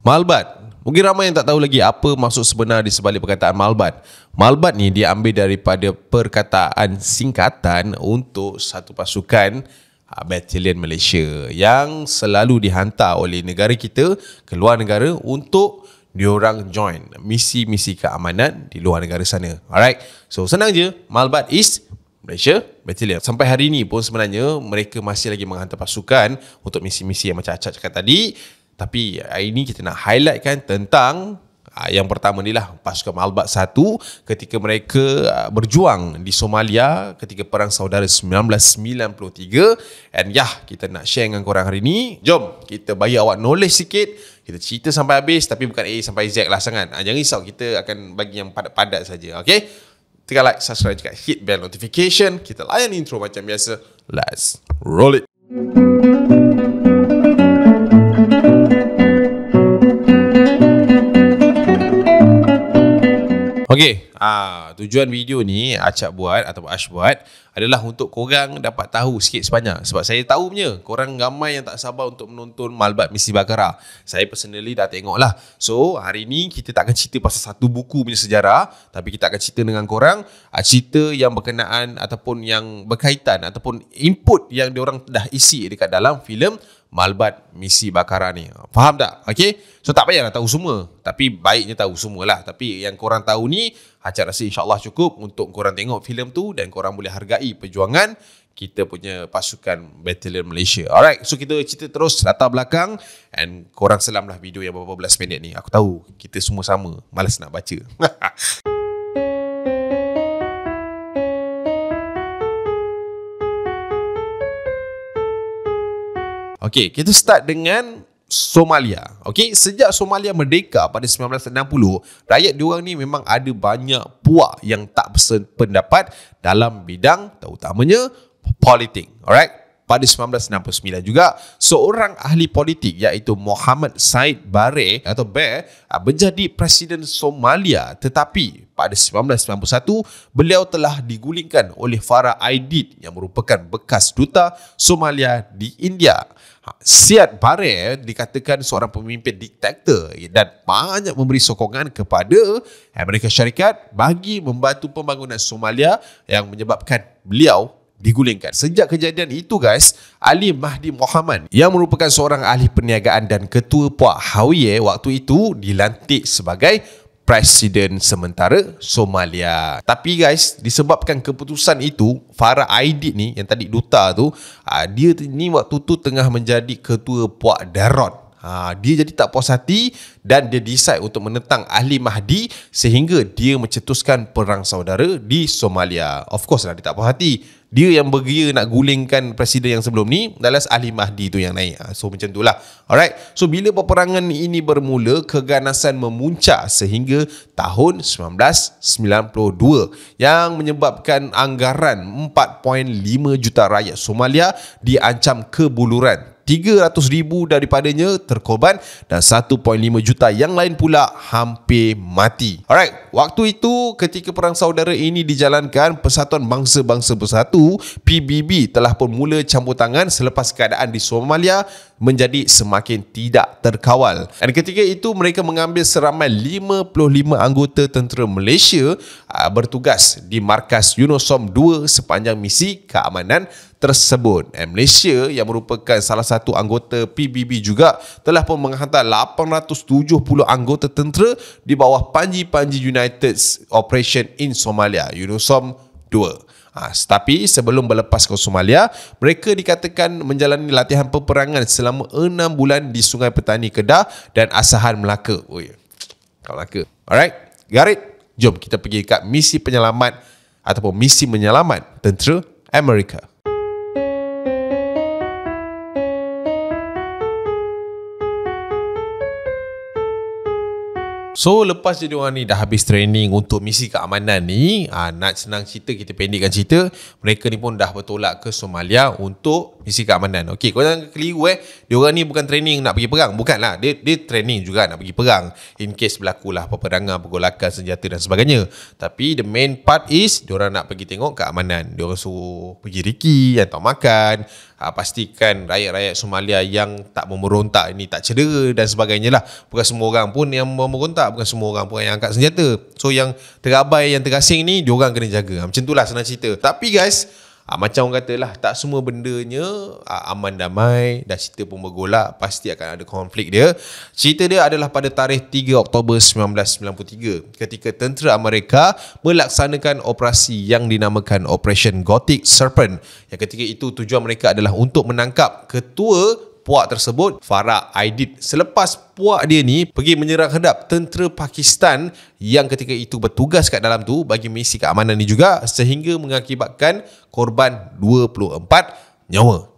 Malbat. Mungkin ramai yang tak tahu lagi apa maksud sebenar di sebalik perkataan malbat. Malbat ni diambil daripada perkataan singkatan untuk satu pasukan Batalion Malaysia yang selalu dihantar oleh negara kita ke luar negara untuk diorang join misi-misi keamanan di luar negara sana. Alright. So senang je, malbat is Malaysia Battalion. Sampai hari ni pun sebenarnya mereka masih lagi menghantar pasukan untuk misi-misi yang macam Acak cakap tadi. Tapi hari ini kita nak highlightkan tentang yang pertama ni lah, pasukan Malbat 1 ketika mereka berjuang di Somalia ketika Perang Saudara 1993. And kita nak share dengan korang hari ni. Jom kita bagi awak knowledge sikit. Kita cerita sampai habis, tapi bukan A sampai Z lah sangat. Jangan risau, kita akan bagi yang padat-padat saja. Okay? Tekan like, subscribe juga, hit bell notification. Kita layan intro macam biasa. Let's roll it. Okey, tujuan video ni Acak buat ataupun Ash buat adalah untuk korang dapat tahu sikit sebanyak. Sebab saya tahu punya korang ramai yang tak sabar untuk menonton Malbat Misi Bakara. Saya personally dah tengok lah. So hari ni kita tak akan cerita pasal satu buku punya sejarah, tapi kita akan cerita dengan korang cerita yang berkenaan ataupun yang berkaitan ataupun input yang diorang dah isi dekat dalam filem Malbat Misi Bakara ni. Faham tak? Okay? So tak payahlah tahu semua, tapi baiknya tahu semualah. Tapi yang korang tahu ni Acak rasa insyaAllah cukup untuk korang tengok filem tu dan korang boleh hargai perjuangan kita punya pasukan Batalion Malaysia. Alright, so kita cerita terus latar belakang and korang selamlah video yang beberapa belas minit ni. Aku tahu kita semua sama malas nak baca. Okey, kita start dengan Somalia. Okey, sejak Somalia merdeka pada 1960, rakyat diorang ni memang ada banyak puak yang tak bersependapat dalam bidang terutamanya politik. Alright. Pada 1969 juga, seorang ahli politik iaitu Muhammad Said Barre atau Bear menjadi Presiden Somalia, tetapi pada 1991 beliau telah digulingkan oleh Farah Aidid yang merupakan bekas duta Somalia di India. Siad Barre dikatakan seorang pemimpin diktator dan banyak memberi sokongan kepada Amerika Syarikat bagi membantu pembangunan Somalia yang menyebabkan beliau digulingkan. Sejak kejadian itu guys, Ali Mahdi Mohamad yang merupakan seorang ahli perniagaan dan ketua Puak Hawiye waktu itu dilantik sebagai Presiden sementara Somalia. Tapi guys, disebabkan keputusan itu, Farah Aidid ni yang tadi duta tu, dia ni waktu tu tengah menjadi ketua Puak Darod. Dia jadi tak puas hati dan dia decide untuk menentang Ali Mahdi sehingga dia mencetuskan perang saudara di Somalia. Of course lah dia tak puas hati. Dia yang bergerak nak gulingkan presiden yang sebelum ni, dalas Ali Mahdi tu yang naik. So macam tu lah. Alright. So bila peperangan ini bermula, keganasan memuncak sehingga tahun 1992 yang menyebabkan anggaran 4.5 juta rakyat Somalia diancam kebuluran. 300,000 daripadanya terkorban dan 1.5 juta yang lain pula hampir mati. Alright, waktu itu ketika perang saudara ini dijalankan, Persatuan Bangsa-Bangsa Bersatu PBB telah pun mula campur tangan selepas keadaan di Somalia menjadi semakin tidak terkawal. Dan ketika itu mereka mengambil seramai 55 anggota tentera Malaysia bertugas di markas UNOSOM 2 sepanjang misi keamanan tersebut. Malaysia yang merupakan salah satu anggota PBB juga telah pun menghantar 870 anggota tentera di bawah Panji United Operation in Somalia, UNOSOM 2. Tapi sebelum berlepas ke Somalia, mereka dikatakan menjalani latihan peperangan selama 6 bulan di Sungai Petani Kedah dan Asahan Melaka. Melaka. Alright, Garit, jom kita pergi kat misi penyelamat ataupun misi menyelamat tentera Amerika. So lepas je diorang ni dah habis training untuk misi keamanan ni, nak senang cerita, kita pendekkan cerita, mereka ni pun dah bertolak ke Somalia untuk misi keamanan. Okey, kau jangan keliru diorang ni bukan training nak pergi perang, bukanlah. Dia training juga nak pergi perang in case berlakulah peperangan, pergolakan senjata dan sebagainya. Tapi the main part is diorang nak pergi tengok keamanan. Diorang suruh pergi riki, hantar makan, pastikan rakyat-rakyat Somalia yang tak memerontak ini tak cedera dan sebagainya lah. Bukan semua orang pun yang memerontak, bukan semua orang pun yang angkat senjata. So yang terabai, yang terasing ni diorang kena jaga. Macam itulah senang cerita. Tapi guys, macam orang kata lah, tak semua bendanya aman damai, dan cerita pun bergolak, pasti akan ada konflik dia. Cerita dia adalah pada tarikh 3 Oktober 1993 ketika tentera Amerika melaksanakan operasi yang dinamakan Operation Gothic Serpent, yang ketika itu tujuan mereka adalah untuk menangkap ketua puak tersebut, Farah Aidid. Selepas puak dia ni pergi menyerang hadap tentera Pakistan yang ketika itu bertugas kat dalam tu bagi misi keamanan ni juga, sehingga mengakibatkan korban 24 nyawa.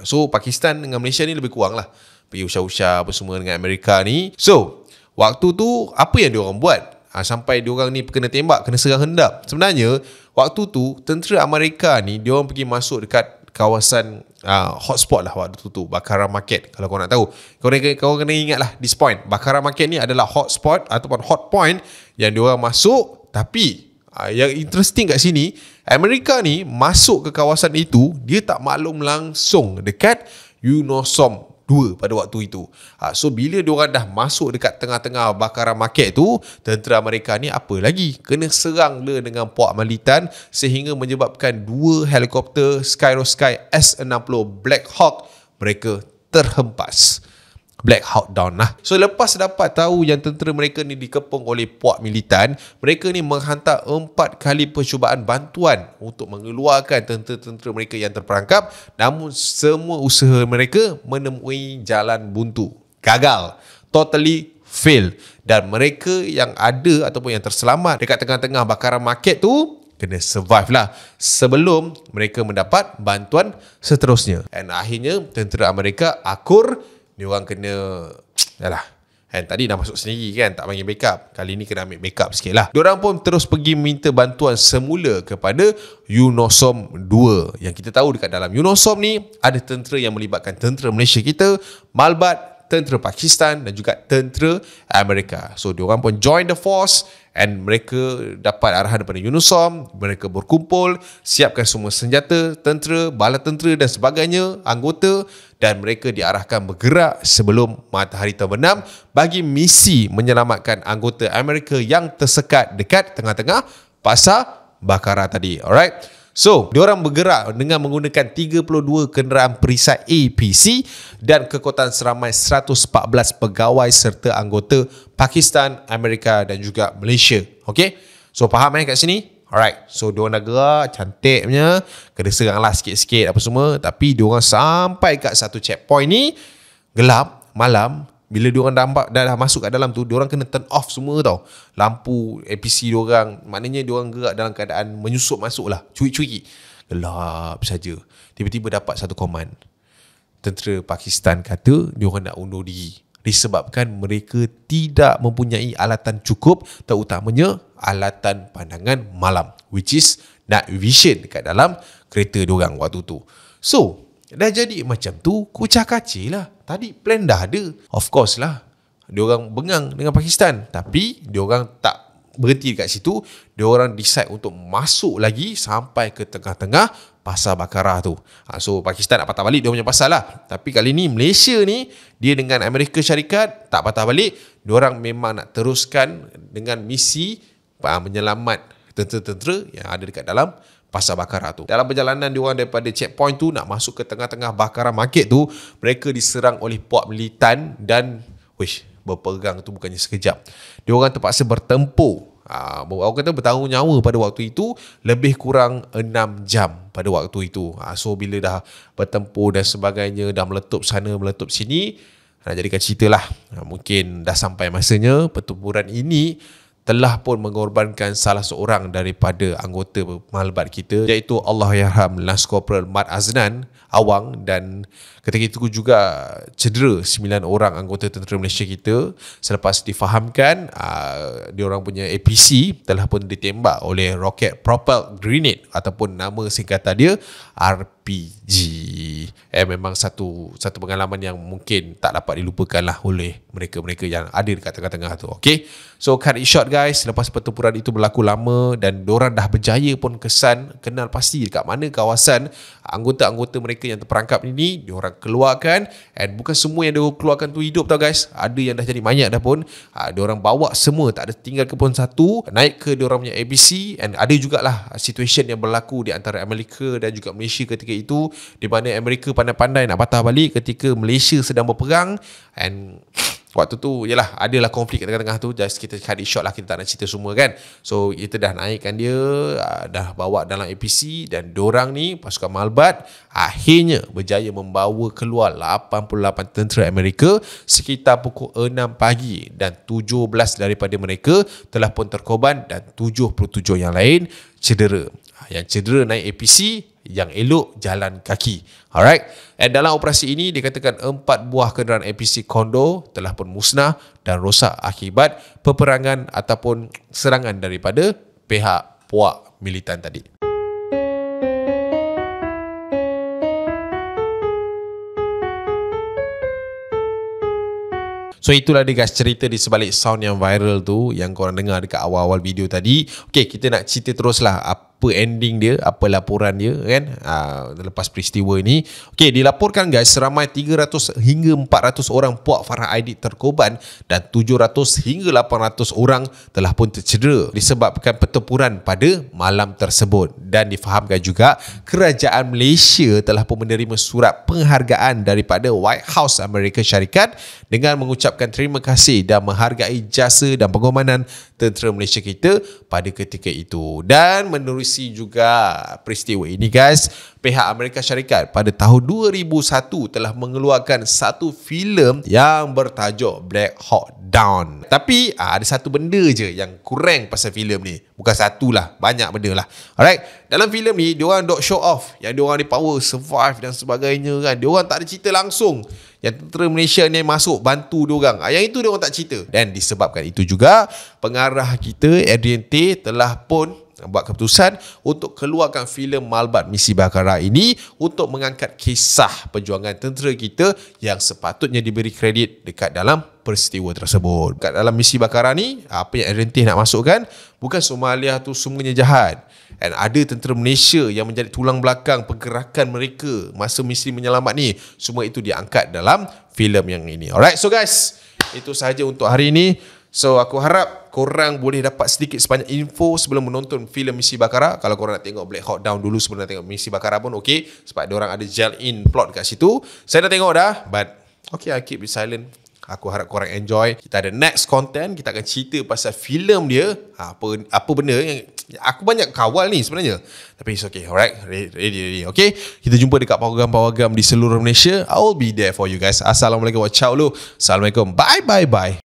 So Pakistan dengan Malaysia ni lebih kurang lah pergi usah-usah apa semua dengan Amerika ni. So waktu tu apa yang diorang buat sampai diorang ni kena tembak, kena serang hadap? Sebenarnya waktu tu tentera Amerika ni diorang pergi masuk dekat kawasan hotspot lah waktu tu, Bakaram Market. Kalau kau nak tahu, kau kena ingat lah this point. Bakaram Market ni adalah hotspot ataupun hot point yang diorang masuk. Tapi yang interesting kat sini, Amerika ni masuk ke kawasan itu, dia tak maklum langsung dekat UNOSOM 2 pada waktu itu. So bila diorang dah masuk dekat tengah-tengah Bakaram Market tu, tentera Amerika ni apa lagi, kena serang le dengan puak militan, sehingga menyebabkan 2 helikopter Skyrossky S-60 Black Hawk mereka terhempas. Black Hawk down lah. So lepas dapat tahu yang tentera mereka ni dikepung oleh puak militan, mereka ni menghantar 4 kali percubaan bantuan untuk mengeluarkan tentera-tentera mereka yang terperangkap, namun semua usaha mereka menemui jalan buntu, gagal, totally fail. Dan mereka yang ada ataupun yang terselamat dekat tengah-tengah Bakaram Market tu kena survive lah sebelum mereka mendapat bantuan seterusnya. Dan akhirnya tentera Amerika akur. Diorang kena yalah, tadi dah masuk sendiri kan, tak panggil backup. Kali ni kena ambil backup sikit lah. Diorang pun terus pergi minta bantuan semula kepada UNOSOM 2. Yang kita tahu dekat dalam UNOSOM ni ada tentera yang melibatkan tentera Malaysia kita, Malbat, tentera Pakistan dan juga tentera Amerika. So diorang pun join the force and mereka dapat arahan daripada UNOSOM. Mereka berkumpul, siapkan semua senjata, tentera, bala tentera dan sebagainya, anggota, dan mereka diarahkan bergerak sebelum matahari terbenam bagi misi menyelamatkan anggota Amerika yang tersekat dekat tengah-tengah pasar Bakara tadi. Alright. So, diorang bergerak dengan menggunakan 32 kenderaan perisai APC dan kekuatan seramai 114 pegawai serta anggota Pakistan, Amerika dan juga Malaysia. Okay? So, faham kat sini? Alright, so diorang dah gerak cantiknya, kena serang lah sikit-sikit apa semua. Tapi diorang sampai kat satu checkpoint ni, gelap, malam. Bila diorang dah masuk kat dalam tu, diorang kena turn off semua tau lampu APC diorang. Maknanya diorang gerak dalam keadaan menyusup masuk lah, cuik-cuik, gelap saja. Tiba-tiba dapat satu command, tentera Pakistan kata diorang nak undur diri disebabkan mereka tidak mempunyai alatan cukup, terutamanya alatan pandangan malam, which is night vision dekat dalam kereta diorang waktu tu. So dah jadi macam tu, kucak-kacir lah. Tadi plan dah ada, of course lah diorang bengang dengan Pakistan, tapi diorang tak berhenti dekat situ. Diorang decide untuk masuk lagi sampai ke tengah-tengah pasar Bakara tu. So Pakistan nak patah balik dia punya pasal lah. Tapi kali ni Malaysia ni, dia dengan Amerika Syarikat tak patah balik. Diorang memang nak teruskan dengan misi menyelamat tentera-tentera yang ada dekat dalam pasar Bakara tu. Dalam perjalanan diorang daripada checkpoint tu nak masuk ke tengah-tengah Bakara Market tu, mereka diserang oleh puak militan dan berperang tu bukannya sekejap. Diorang terpaksa bertempur. Orang kata bertaruh nyawa pada waktu itu, lebih kurang 6 jam pada waktu itu. So bila dah bertempur dan sebagainya, dah meletup sana meletup sini, nak jadikan cerita lah, mungkin dah sampai masanya pertempuran ini telah pun mengorbankan salah seorang daripada anggota malbat kita, iaitu Allahyarham Lance Corporal Mat Aznan Awang, dan ketika itu juga cedera 9 orang anggota tentera Malaysia kita selepas difahamkan diorang punya APC telah pun ditembak oleh roket propelled grenade ataupun nama singkatan dia RPG. Memang satu pengalaman yang mungkin tak dapat dilupakan lah oleh mereka-mereka yang ada dekat tengah-tengah tu. Okay, so cut it short guys, lepas pertempuran itu berlaku lama dan diorang dah berjaya pun kenal pasti dekat mana kawasan anggota-anggota mereka yang terperangkap ini diorang keluarkan, and bukan semua yang diorang keluarkan tu hidup tau guys, ada yang dah jadi mayat dah pun. Diorang bawa semua, tak ada tinggal ke pun satu, naik ke diorang punya ABC, and ada jugalah situation yang berlaku di antara Amerika dan juga Malaysia ketika itu, di mana Amerika pandai-pandai nak patah balik ketika Malaysia sedang berperang, and waktu tu yalah adalah konflik kat tengah-tengah tu. Just kita cut it short lah, kita tak nak cerita semua kan. So kita dah naikkan dia, dah bawa dalam APC, dan dorang ni pasukan malbat akhirnya berjaya membawa keluar 88 tentera Amerika sekitar pukul 6 pagi, dan 17 daripada mereka telah pun terkorban dan 77 yang lain cedera. Yang cedera naik APC, yang elok jalan kaki. Alright. Dan dalam operasi ini dikatakan 4 buah kenderaan APC Condor telah pun musnah dan rosak akibat peperangan ataupun serangan daripada pihak puak militan tadi. So itulah dia guys, cerita di sebalik sound yang viral tu yang korang dengar dekat awal-awal video tadi. Okay, kita nak cerita teruslah apa ending dia, apa laporan dia kan lepas peristiwa ini. Okay, dilaporkan guys seramai 300 hingga 400 orang puak Farah Aidit terkorban dan 700 hingga 800 orang telah pun tercedera disebabkan pertempuran pada malam tersebut. Dan difahamkan juga kerajaan Malaysia telah pun menerima surat penghargaan daripada White House Amerika Syarikat dengan mengucapkan terima kasih dan menghargai jasa dan pengorbanan tentera Malaysia kita pada ketika itu. Dan menerusi juga peristiwa ini guys, pihak Amerika Syarikat pada tahun 2001 telah mengeluarkan satu filem yang bertajuk Black Hawk Down. Tapi ada satu benda je yang kurang pasal filem ni. Bukan satu lah, banyak benda lah. Alright, dalam filem ni diorang dok show off yang diorang ni power, survive dan sebagainya kan. Diorang tak ada cerita langsung yang tentera Malaysia ni masuk bantu diorang. Yang itu diorang tak cerita. Dan disebabkan itu juga pengarah kita Adrian Tay telah pun buat keputusan untuk keluarkan filem Malbat Misi Bakara ini untuk mengangkat kisah perjuangan tentera kita yang sepatutnya diberi kredit dekat dalam peristiwa tersebut. Dekat dalam Misi Bakara ni, apa yang Adrian Tay nak masukkan, bukan Somalia tu semuanya jahat. Dan ada tentera Malaysia yang menjadi tulang belakang pergerakan mereka masa misi menyelamat ni. Semua itu diangkat dalam filem yang ini. Alright, so guys, itu sahaja untuk hari ini. So aku harap korang boleh dapat sedikit sebanyak info sebelum menonton filem Misi Bakara. Kalau korang nak tengok Black Hawk Down dulu sebelum nak tengok Misi Bakara pun okey, sebab diorang ada gel in plot kat situ. Saya dah tengok dah, but okay, I keep it silent. Aku harap korang enjoy. Kita ada next content, kita akan cerita pasal filem dia. Apa benda yang aku banyak kawal ni sebenarnya. Tapi it's okay, alright. Ready. Okay, kita jumpa dekat pawagam-pawagam di seluruh Malaysia. I will be there for you guys. Assalamualaikum. Ciao lu. Assalamualaikum. Bye.